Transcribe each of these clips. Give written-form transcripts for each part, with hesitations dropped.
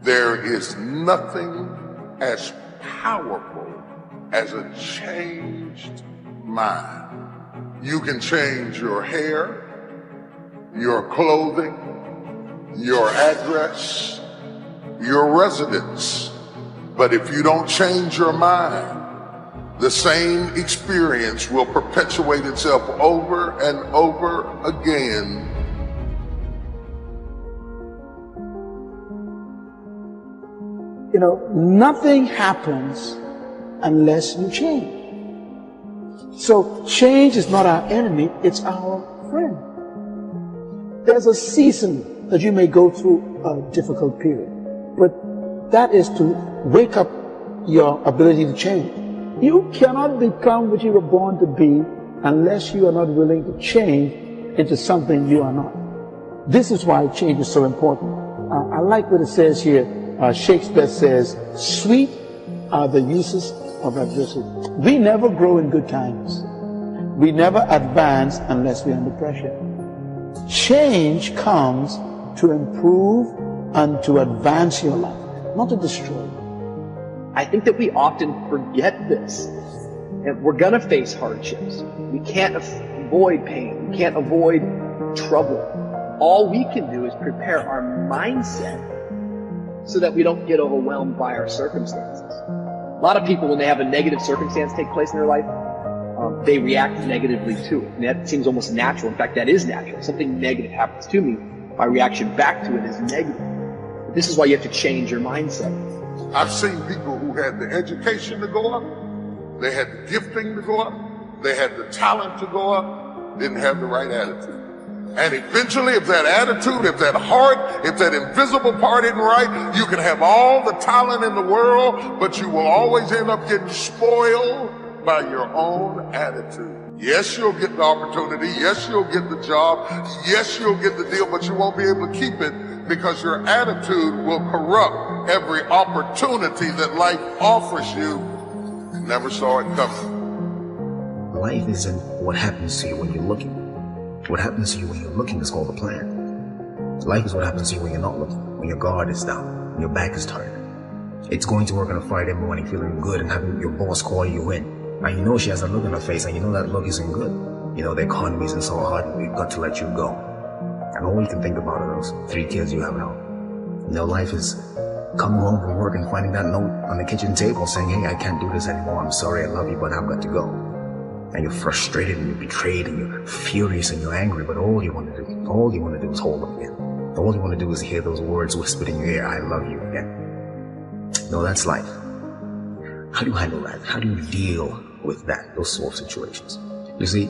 There is nothing as powerful as a changed mind. You can change your hair, your clothing, your address, your residence. But if you don't change your mind, the same experience will perpetuate itself over and over again. You know, nothing happens unless you change. So change is not our enemy, it's our friend. There's a season that you may go through a difficult period, but that is to wake up your ability to change. You cannot become what you were born to be unless you are not willing to change into something you are not. This is why change is so important. I like what it says here. Shakespeare says, sweet are the uses of adversity. We never grow in good times. We never advance unless we're under pressure. Change comes to improve and to advance your life, not to destroy you. I think that we often forget this. And we're going to face hardships. We can't avoid pain. We can't avoid trouble. All we can do is prepare our mindset so that we don't get overwhelmed by our circumstances. A lot of people, when they have a negative circumstance take place in their life, they react negatively to it. And that seems almost natural. In fact, that is natural. Something negative happens to me, my reaction back to it is negative. But this is why you have to change your mindset. I've seen people who had the education to go up, they had the gifting to go up, they had the talent to go up, didn't have the right attitude. And eventually, if that attitude, if that heart, if that invisible part isn't right, you can have all the talent in the world, but you will always end up getting spoiled by your own attitude. Yes, you'll get the opportunity. Yes, you'll get the job. Yes, you'll get the deal, but you won't be able to keep it because your attitude will corrupt every opportunity that life offers you. You never saw it coming. Life isn't what happens to you when you're looking. What happens to you when you're looking is called a plan. Life is what happens to you when you're not looking, when your guard is down, when your back is turned. It's going to work on a Friday morning feeling good and having your boss call you in. And you know she has a look on her face and you know that look isn't good. You know the economy isn't so hard and we've got to let you go. And all you can think about are those 3 kids you have at home. You know, life is coming home from work and finding that note on the kitchen table saying, hey, I can't do this anymore. I'm sorry, I love you, but I've got to go. And you're frustrated and you're betrayed and you're furious and you're angry, but all you want to do is hold them again. All you want to do is hear those words whispered in your ear, I love you again. No, that's life. How do you handle that? How do you deal with that, those sort of situations? You see,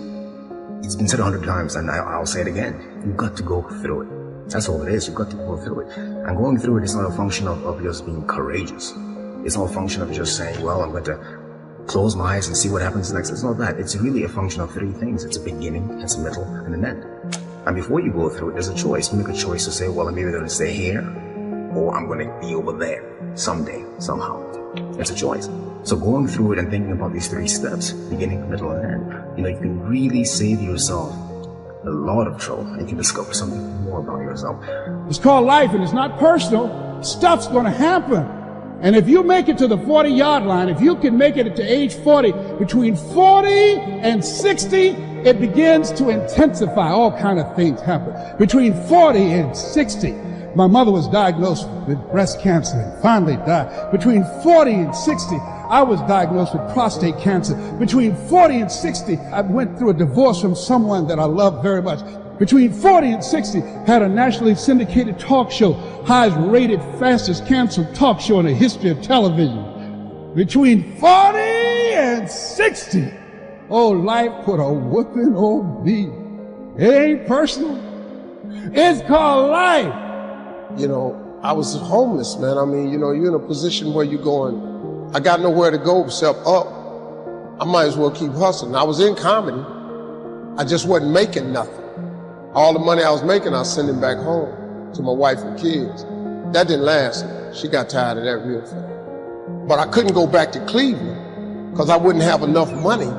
it's been said 100 times and I'll say it again. You've got to go through it. That's all it is. You've got to go through it. And going through it is not a function of just being courageous. It's not a function of just saying, well, I'm going to close my eyes and see what happens next. It's not that. It's really a function of 3 things. It's a beginning, it's a middle, and an end. And before you go through it, there's a choice. You make a choice to say, well, I'm either going to stay here or I'm going to be over there someday, somehow. It's a choice. So going through it and thinking about these 3 steps, beginning, middle, and end, you can really save yourself a lot of trouble and you can discover something more about yourself. It's called life and it's not personal. Stuff's going to happen. And if you make it to the 40-yard line, if you can make it to age 40, between 40 and 60, it begins to intensify. All kind of things happen. Between 40 and 60, my mother was diagnosed with breast cancer and finally died. Between 40 and 60, I was diagnosed with prostate cancer. Between 40 and 60, I went through a divorce from someone that I loved very much. Between 40 and 60, had a nationally syndicated talk show, highest rated, fastest canceled talk show in the history of television. Between 40 and 60, oh, life put a whooping on me. It ain't personal. It's called life. I was homeless, man. I mean, you're in a position where you're going, I got nowhere to go except up. I might as well keep hustling. I was in comedy. I just wasn't making nothing. All the money I was making, I was sending back home to my wife and kids. That didn't last. She got tired of that real fast. But I couldn't go back to Cleveland because I wouldn't have enough money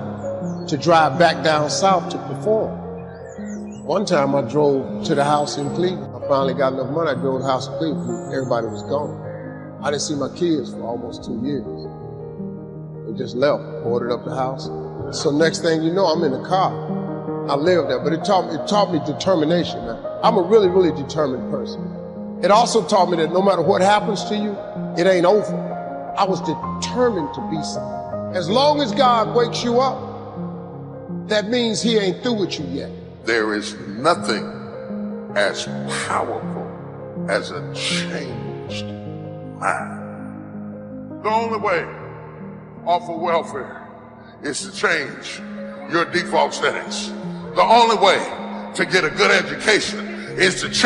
to drive back down south to perform. One time I drove to the house in Cleveland. I finally got enough money. I drove to the house in Cleveland. Everybody was gone. I didn't see my kids for almost 2 years. They just left, boarded up the house. So next thing you know, I'm in the car. I lived there, but it taught me determination, man. I'm a really, really determined person. It also taught me that no matter what happens to you, it ain't over. I was determined to be something. As long as God wakes you up, that means he ain't through with you yet. There is nothing as powerful as a changed mind. The only way off of welfare is to change your default settings. The only way to get a good education is to change